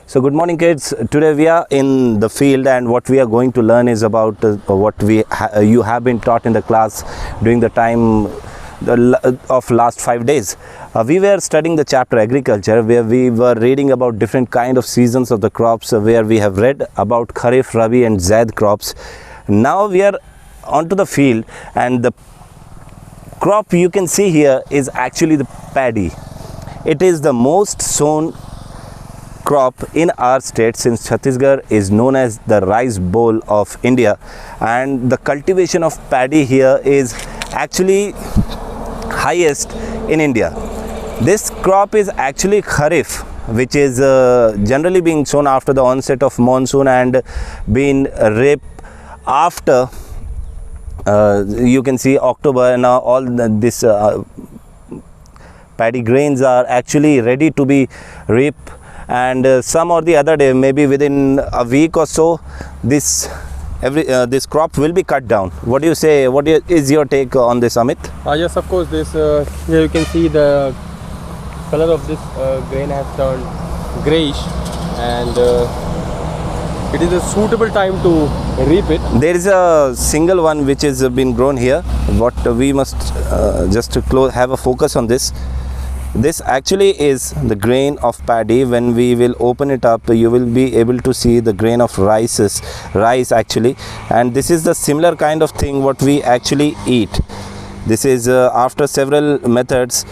So good morning kids. Today we are in the field and what we are going to learn is about what you have been taught in the class during the time of last 5 days. We were studying the chapter agriculture where we were reading about different kind of seasons of the crops, where we have read about Kharif, Rabi and Zaid crops. Now we are onto the field and the crop you can see here is actually the paddy. It is the most sown crop in our state, since Chhattisgarh is known as the rice bowl of India, and the cultivation of paddy here is actually highest in India. This crop is actually Kharif, which is generally being sown after the onset of monsoon and being reaped after you can see October. Now all this paddy grains are actually ready to be reaped, and some or the other day, maybe within a week or so, this crop will be cut down. What do you say? What is your take on this, Amit? Yes, of course. This here you can see the color of this grain has turned grayish, and it is a suitable time to reap it. There is a single one which has been grown here. What we must just to have a focus on this. This actually is the grain of paddy. When we will open it up, you will be able to see the grain of rice actually, and this is the similar kind of thing what we actually eat. This is after several methods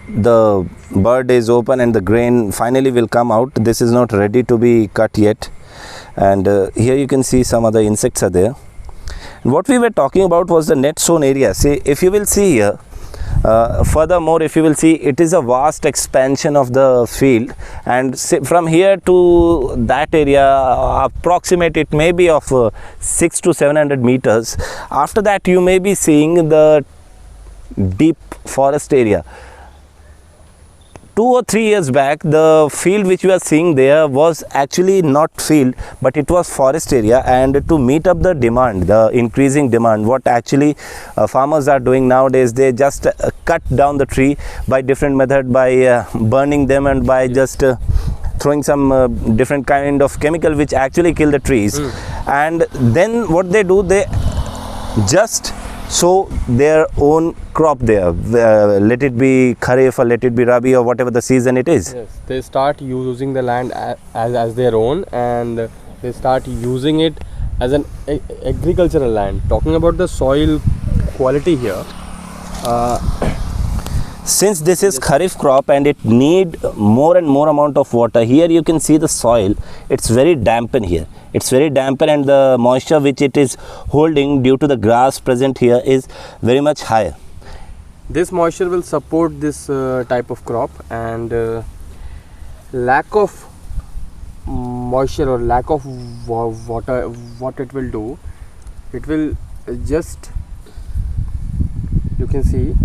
the bud is open and the grain finally will come out. This is not ready to be cut yet, and here you can see some other insects are there. What we were talking about was the net sown area. See, if you will see here, furthermore, if you will see, it is a vast expansion of the field, and from here to that area approximate it may be of 600 to 700 meters. After that you may be seeing the deep forest area. 2 or 3 years back, the field which you are seeing there was actually not field, but it was forest area. And to meet up the demand, the increasing demand, what actually farmers are doing nowadays, they just cut down the tree by different method, by burning them and by just throwing some different kind of chemical which actually kill the trees. And then what they do, they just sow their own crop there, let it be Kharif or let it be Rabi or whatever the season it is. Yes, they start using the land as their own, and they start using it as an agricultural land. Talking about the soil quality here, since this is Kharif crop and it need more and more amount of water, here you can see the soil, it's very dampen here. It's very dampen, and the moisture which it is holding due to the grass present here is very much higher. This moisture will support this type of crop, and lack of moisture or lack of water, what it will do, it will just, you can see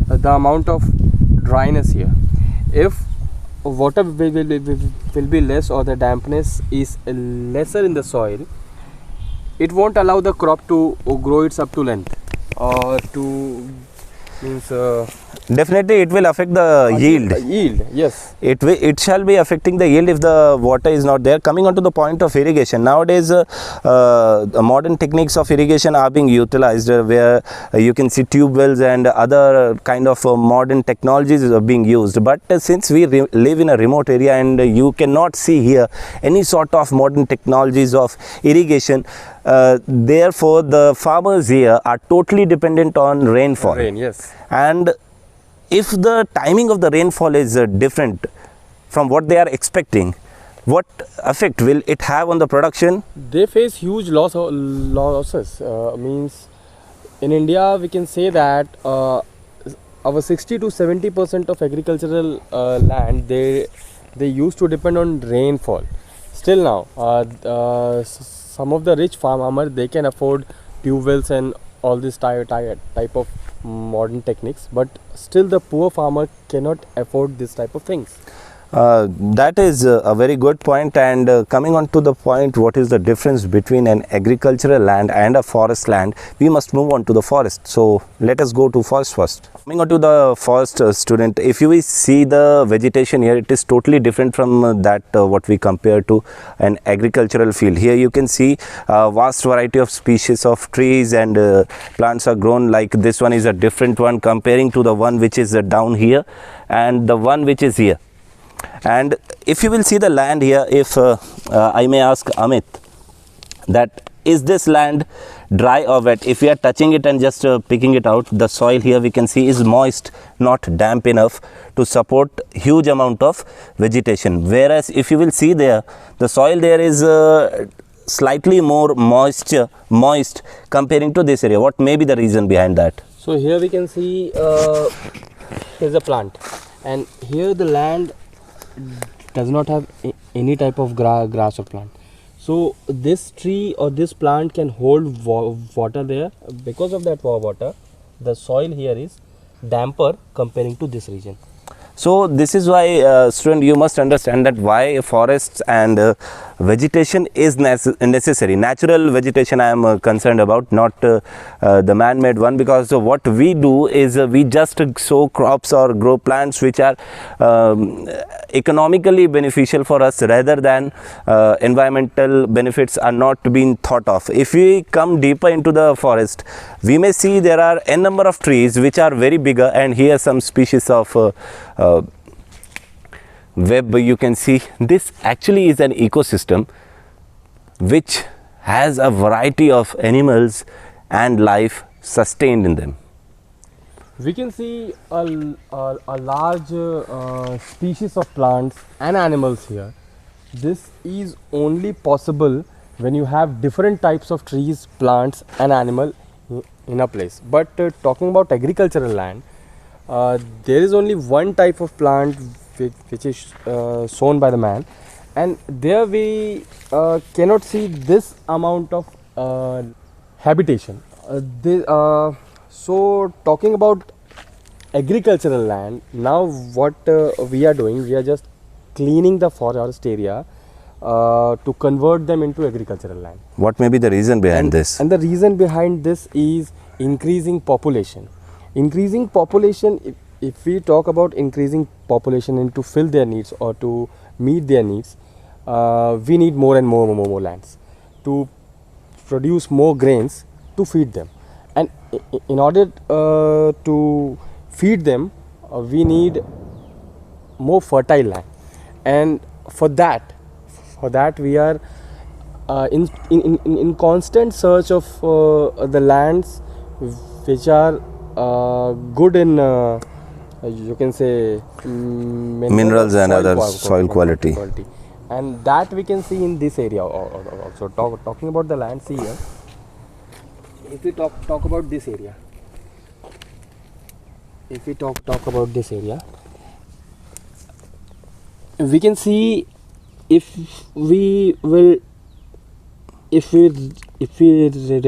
the amount of dryness here. If water will be less, or the dampness is lesser in the soil, it won't allow the crop to grow its up to length, or to means definitely it will affect the yield. Yes, it shall be affecting the yield if the water is not there. Coming on to the point of irrigation, nowadays modern techniques of irrigation are being utilized, where you can see tube wells and other kind of modern technologies are being used. But since we live in a remote area and you cannot see here any sort of modern technologies of irrigation, therefore the farmers here are totally dependent on rainfall. Yes. And if the timing of the rainfall is different from what they are expecting, what effect will it have on the production? They face huge losses. Means in India we can say that our 60 to 70% of agricultural land, they used to depend on rainfall. Still now, some of the rich farmers, they can afford tube wells and all this type of modern techniques, but still the poor farmer cannot afford this type of things. That is a very good point. And coming on to the point, what is the difference between an agricultural land and a forest land? We must move on to the forest. So let us go to forest first. Coming on to the forest, student, if you will see the vegetation here, it is totally different from that what we compare to an agricultural field. Here you can see a vast variety of species of trees and plants are grown. Like this one is a different one comparing to the one which is down here and the one which is here. And if you will see the land here, if I may ask Amit, that is this land dry or wet? If we are touching it and just picking it out, the soil here we can see is moist, not damp enough to support huge amount of vegetation. Whereas if you will see there, the soil there is slightly more moist comparing to this area. What may be the reason behind that? So here we can see here's a plant, and here the land does not have any type of grass or plant. So this tree or this plant can hold water there. Because of that water, the soil here is damper comparing to this region. So this is why student, you must understand that why forests and vegetation is necessary. Natural vegetation I am concerned about, not the man-made one, because what we do is we just sow crops or grow plants which are economically beneficial for us, rather than environmental benefits are not being thought of. If we come deeper into the forest, we may see there are n number of trees which are very bigger, and here some species of web you can see. This actually is an ecosystem which has a variety of animals and life sustained in them. We can see a large species of plants and animals here. This is only possible when you have different types of trees, plants and animal in a place. But talking about agricultural land, there is only one type of plant which is sown by the man, and there we cannot see this amount of habitation. So talking about agricultural land, now what we are doing, we are just cleaning the forest area to convert them into agricultural land. What may be the reason behind this? And the reason behind this is increasing population. Increasing population, if we talk about increasing population and to fill their needs or to meet their needs, we need more and more lands to produce more grains to feed them. And in order to feed them, we need more fertile land. And for that we are in constant search of the lands which are good in you can say minerals and other soil quality. And that we can see in this area also. Talking about the land, see here, if we talk about this area, we can see, if we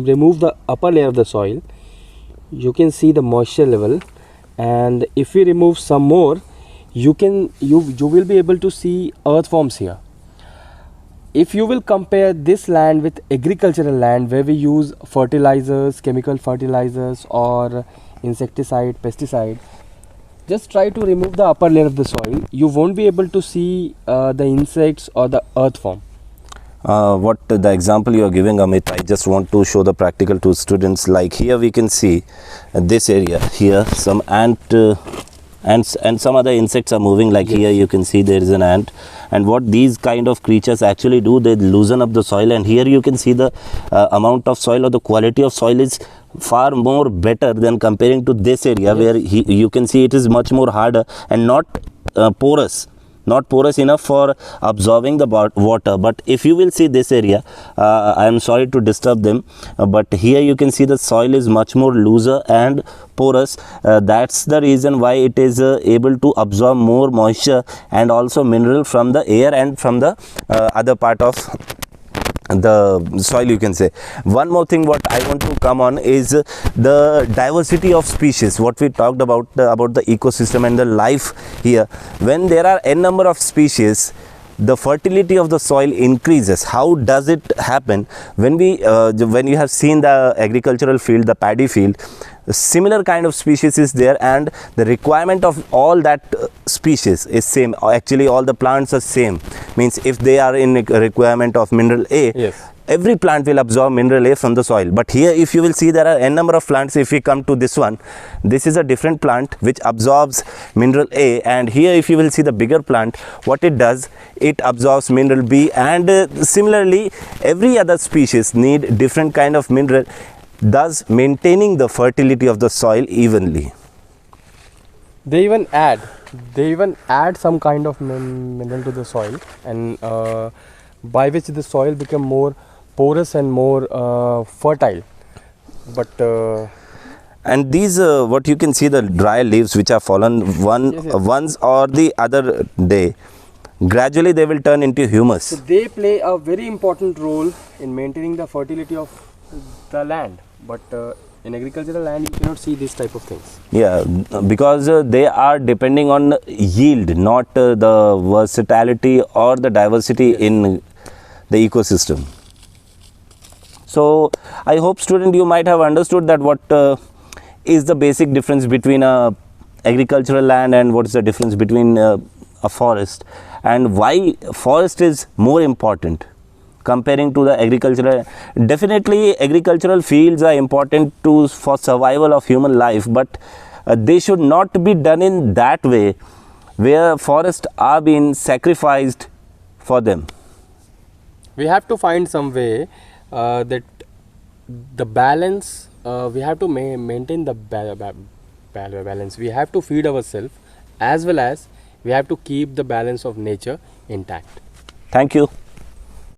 remove the upper layer of the soil, you can see the moisture level, and if we remove some more, you will be able to see earthworms here. If you will compare this land with agricultural land where we use fertilizers, chemical fertilizers or insecticide, pesticide, just try to remove the upper layer of the soil. You won't be able to see the insects or the earthworm. What the example you are giving, Amit, I just want to show the practical to students. Like here we can see this area here, some ant and some other insects are moving. Like yes. Here you can see there is an ant, and what these kind of creatures actually do, they loosen up the soil, and here you can see the amount of soil or the quality of soil is far more better than comparing to this area. Yes. Where you can see it is much more harder and not porous enough for absorbing the water. But if you will see this area, I am sorry to disturb them, but here you can see the soil is much more looser and porous. That's the reason why it is able to absorb more moisture and also mineral from the air and from the other part of the soil, you can say. One more thing what I want to come on is the diversity of species, what we talked about the ecosystem and the life here. When there are n number of species, the fertility of the soil increases. How does it happen? When you have seen the agricultural field, the paddy field, similar kind of species is there, and the requirement of all that species is same. Actually all the plants are same, means if they are in requirement of mineral A, Yes. every plant will absorb mineral A from the soil. But here if you will see, there are n number of plants. If we come to this one, this is a different plant which absorbs mineral A, and here if you will see the bigger plant, what it does, it absorbs mineral B, and similarly every other species need different kind of mineral, thus maintaining the fertility of the soil evenly. They even add some kind of mineral to the soil, and by which the soil become more porous and more fertile. But And these what you can see, the dry leaves which are fallen once or the other day, gradually they will turn into humus. so they play a very important role in maintaining the fertility of the land. But in agricultural land, you cannot see this type of things. Yeah, because they are depending on yield, not the versatility or the diversity in the ecosystem. So I hope, student, you might have understood that what is the basic difference between a agricultural land and what is the difference between a forest, and why forest is more important comparing to the agricultural. Definitely agricultural fields are important for survival of human life, but they should not be done in that way where forests are being sacrificed for them. We have to find some way that the balance, we have to maintain the balance. We have to feed ourselves, as well as we have to keep the balance of nature intact. Thank you.